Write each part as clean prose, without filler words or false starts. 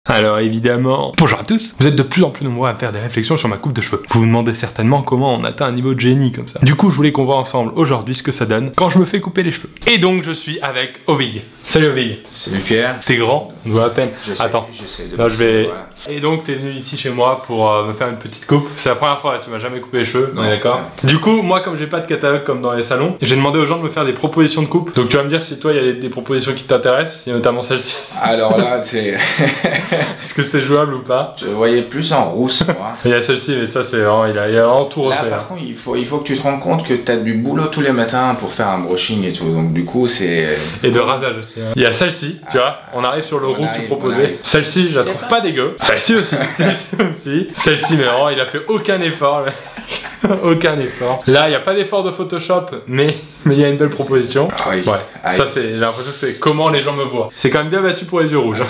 Alors évidemment, bonjour à tous. Vous êtes de plus en plus nombreux à me faire des réflexions sur ma coupe de cheveux. Vous vous demandez certainement comment on atteint un niveau de génie comme ça. Du coup, je voulais qu'on voit ensemble aujourd'hui ce que ça donne quand je me fais couper les cheveux. Et donc, je suis avec Ovig. Salut Ovig. Salut Pierre. T'es grand, on voit à peine. Attends, là je vais... Voilà. Et donc, t'es venu ici chez moi pour me faire une petite coupe. C'est la première fois, tu m'as jamais coupé les cheveux, on est d'accord? Du coup, moi, comme j'ai pas de catalogue comme dans les salons, j'ai demandé aux gens de me faire des propositions de coupe. Donc tu vas me dire si toi, il y a des propositions qui t'intéressent, il y a notamment celle-ci. Alors là, c'est... Est-ce que c'est jouable ou pas? Je voyais plus en rousse, moi. Il y a celle-ci, mais ça, c'est vraiment... Il y a vraiment tout refait. Là, par contre, il faut que tu te rendes compte que tu as du boulot tous les matins pour faire un brushing et tout. Donc du coup, c'est... Et de rasage aussi. Hein. Il y a celle-ci, tu vois. On arrive sur le roux que tu proposais. Celle-ci, je la trouve pas dégueu. Celle-ci aussi. Celle-ci, mais vraiment, il a fait aucun effort. Là. Aucun effort. Là, il n'y a pas d'effort de Photoshop, mais il y a une belle proposition. Ah oui. Ouais. Ça, c'est... J'ai l'impression que c'est comment les gens me voient. C'est quand même bien battu pour les yeux rouges.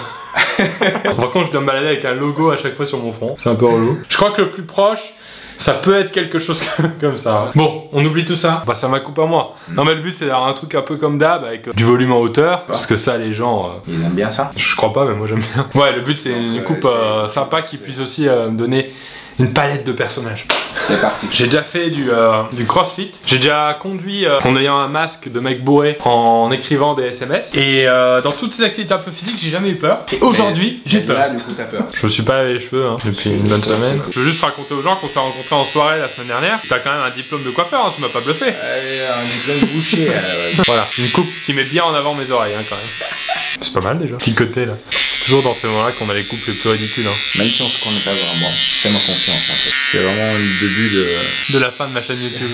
Par contre, je dois me balader avec un logo à chaque fois sur mon front. C'est un peu relou. Je crois que le plus proche, ça peut être quelque chose comme ça. Bon, on oublie tout ça. Bah, ça m'a coupé à moi. Non, mais le but, c'est d'avoir un truc un peu comme d'hab, avec du volume en hauteur. Parce que ça, les gens... Ils aiment bien ça? Je crois pas, mais moi, j'aime bien. Ouais, le but, c'est une coupe sympa qui puisse aussi me donner une palette de personnages. C'est parti. J'ai déjà fait du crossfit. J'ai déjà conduit en ayant un masque de mec bourré en écrivant des SMS. Et dans toutes ces activités un peu physiques, j'ai jamais eu peur. Et aujourd'hui, j'ai peur. Là, du coup, t'as peur. Je me suis pas lavé les cheveux depuis une bonne semaine. Je veux juste raconter aux gens qu'on s'est rencontrés en soirée la semaine dernière. T'as quand même un diplôme de coiffeur, hein, tu m'as pas bluffé. Un diplôme de boucher. Voilà, une coupe qui met bien en avant mes oreilles hein, quand même. C'est pas mal déjà. Petit côté là. C'est toujours dans ces moments-là qu'on a les coupes les plus ridicules. Hein. Même si on se connaît pas vraiment, fais-moi confiance en fait. C'est vraiment le début de la fin de ma chaîne YouTube.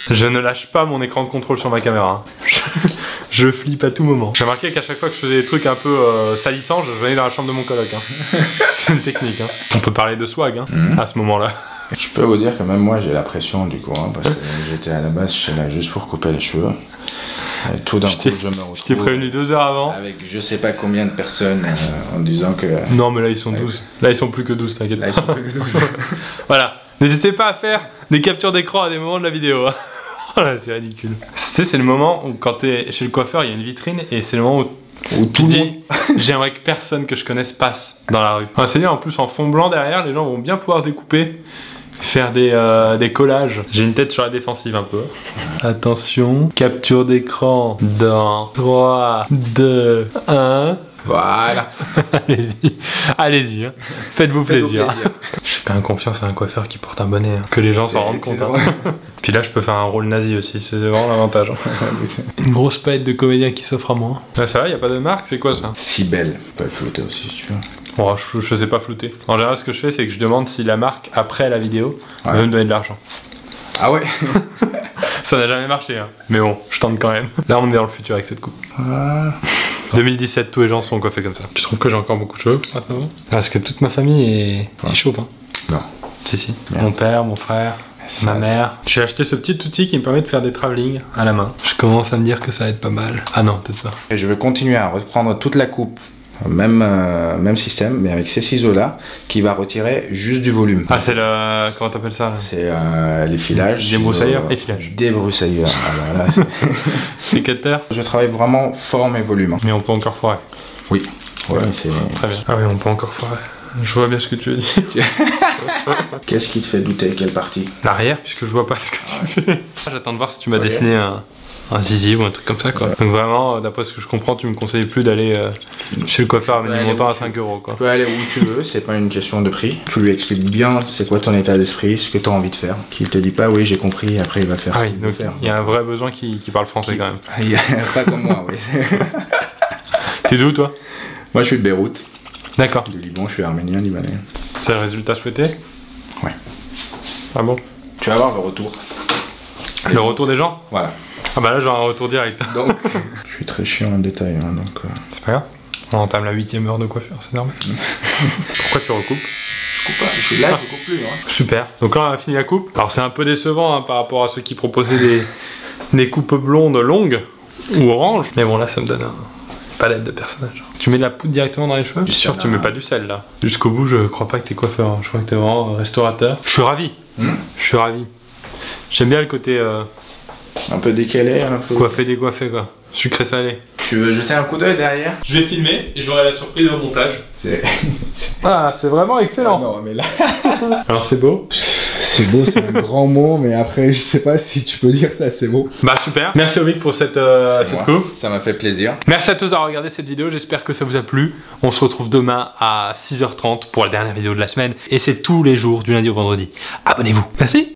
Je ne lâche pas mon écran de contrôle sur ma caméra. Hein. Je flippe à tout moment. J'ai remarqué qu'à chaque fois que je faisais des trucs un peu salissants, je venais dans la chambre de mon coloc. Hein. C'est une technique. Hein. On peut parler de swag hein, à ce moment-là. Je peux vous dire que même moi j'ai la pression du coup, hein, parce que j'étais à la base, je suis là juste pour couper les cheveux. Et tout d'un coup, je me retrouve. Je t'ai prévenu 2 heures avant. Avec je sais pas combien de personnes en disant que. Non, mais là ils sont 12. Là ils sont plus que 12, t'inquiète pas. Là ils sont plus que 12. Voilà. N'hésitez pas à faire des captures d'écran à des moments de la vidéo. Voilà, c'est ridicule. Tu sais, c'est le moment où quand t'es chez le coiffeur, il y a une vitrine et c'est le moment où tu dis j'aimerais que personne que je connaisse passe dans la rue. Enfin, c'est bien, en plus en fond blanc derrière, les gens vont bien pouvoir découper. Faire des collages. J'ai une tête sur la défensive un peu. Attention, capture d'écran dans 3, 2, 1. Voilà. Allez-y, allez-y, hein. Faites-vous plaisir. Je fais quand même confiance à un coiffeur qui porte un bonnet, hein. Que les gens s'en rendent compte. Hein. Puis là, je peux faire un rôle nazi aussi, c'est vraiment l'avantage. Hein. Une grosse palette de comédiens qui s'offre à moi. Là, ça va, y a pas de marque, c'est quoi ça? Si belle, peut flouter aussi si tu veux. Oh, je sais pas flouter. En général, ce que je fais, c'est que je demande si la marque, après la vidéo, veut me donner de l'argent. Ah ouais. Ça n'a jamais marché, hein. Mais bon, je tente quand même. Là, on est dans le futur avec cette coupe. 2017, tous les gens sont coiffés comme ça. Tu trouves que j'ai encore beaucoup de cheveux maintenant? Parce que toute ma famille est chauve. Hein. Non. Si. Merde. Mon père, mon frère, ma mère. J'ai acheté ce petit outil qui me permet de faire des travelling à la main. Je commence à me dire que ça va être pas mal. Ah non, peut-être pas. Et je vais continuer à reprendre toute la coupe. Même système, mais avec ces ciseaux-là, qui va retirer juste du volume. Ah, c'est le... Comment t'appelles ça? C'est les filages. Débroussailleurs et filages. Débroussailleurs. Alors là, sécateur. Je travaille vraiment forme et volume. Mais on peut encore foirer. Oui. Ouais, c'est... Très bien. Ah oui, on peut encore foirer. Je vois bien ce que tu veux dire. Qu'est-ce qui te fait douter? Quelle partie? L'arrière, puisque je vois pas ce que tu fais. J'attends de voir si tu m'as dessiné un zizi ou un truc comme ça quoi. Donc vraiment, d'après ce que je comprends, tu me conseilles plus d'aller chez le coiffeur à menu montant à 5 € quoi. Tu peux aller où tu veux, c'est pas une question de prix. Tu lui expliques bien c'est quoi ton état d'esprit, ce que tu as envie de faire. Qu'il te dit pas oui j'ai compris, après il va faire ce qu'il veut faire. Il y a un vrai besoin qui parle français quand même. Pas comme moi, oui. T'es d'où toi? Moi je suis de Beyrouth. D'accord. Du Liban, je suis arménien, libanais. C'est le résultat souhaité? Ouais. Ah bon? Tu vas voir le retour. Le retour des gens? Voilà. Ah bah là j'aurai un retour direct. Donc, je suis très chiant en détail, hein, donc... C'est pas grave. On entame la 8e heure de coiffure, c'est normal. Pourquoi tu recoupes? Je coupe pas, je suis là, je coupe plus. Hein. Super. Donc là on a fini la coupe. Alors c'est un peu décevant hein, par rapport à ceux qui proposaient des coupes blondes longues ou oranges. Mais bon là ça me donne une palette de personnages. Tu mets de la poudre directement dans les cheveux? Je suis sûr que tu mets pas du sel là. Jusqu'au bout je crois pas que t'es coiffeur, hein. Je crois que t'es vraiment restaurateur. Je suis ravi. Je suis ravi. J'aime bien le côté... un peu décalé, un peu... Coiffé décoiffé quoi. Sucré salé. Je Tu veux jeter un coup d'œil derrière? Je vais filmer et j'aurai la surprise au montage. Ah, c'est vraiment excellent. Non, mais là... Alors c'est beau? C'est beau, c'est un grand mot, mais après, je sais pas si tu peux dire ça, c'est beau. Bah super. Merci Omic pour cette coupe. Ça m'a fait plaisir. Merci à tous d'avoir regardé cette vidéo, j'espère que ça vous a plu. On se retrouve demain à 6h30 pour la dernière vidéo de la semaine. Et c'est tous les jours du lundi au vendredi. Abonnez-vous. Merci.